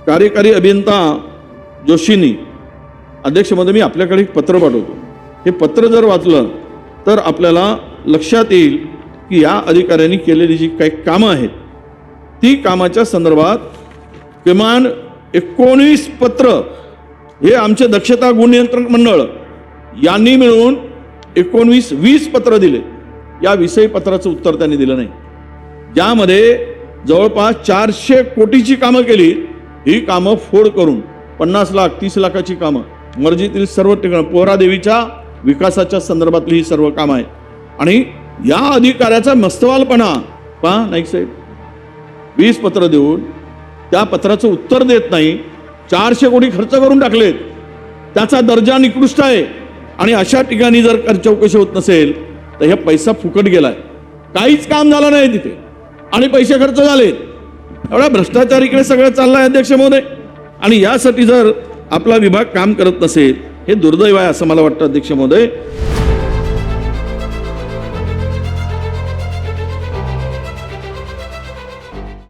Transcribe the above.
कार्यकारी अभियंता जोशींनी, अध्यक्ष महोदय मी आपल्याकडे एक पत्र पाठवतो. हे पत्र जर वाचलं तर आपल्याला लक्षात येईल की या अधिकाऱ्यांनी केलेली जी काही कामं आहेत ती कामाच्या संदर्भात किमान 19 पत्र हे आमचे दक्षता गुण नियंत्रण मंडळ यांनी मिळून 19-20 पत्र दिले. या विषयी पत्राचं उत्तर त्यांनी दिलं नाही, ज्यामध्ये जवळपास 400 कोटीची कामं केली. ही कामं फोड करून 50 लाख 30 लाखाची कामं मर्जीतील सर्व ठिकाणी पोहरादेवीच्या विकासाच्या संदर्भातली ही सर्व कामं आहेत. आणि या अधिकाऱ्याचा मस्तवालपणा पहा नाईक साहेब, 20 पत्र देऊन त्या पत्राचं उत्तर देत नाही. 400 कोटी खर्च करून टाकलेत, त्याचा दर्जा निकृष्ट आहे. आणि अशा ठिकाणी जर चौकशी होत नसेल तर हे पैसा फुकट गेलाय, काहीच काम झालं नाही तिथे आणि पैसे खर्च झालेत. एवढा भ्रष्टाचार इकडे सगळं चाललाय अध्यक्ष महोदय. आणि यासाठी जर आपला विभाग काम करत नसेल हे दुर्दैव आहे असं मला वाटतं अध्यक्ष महोदय.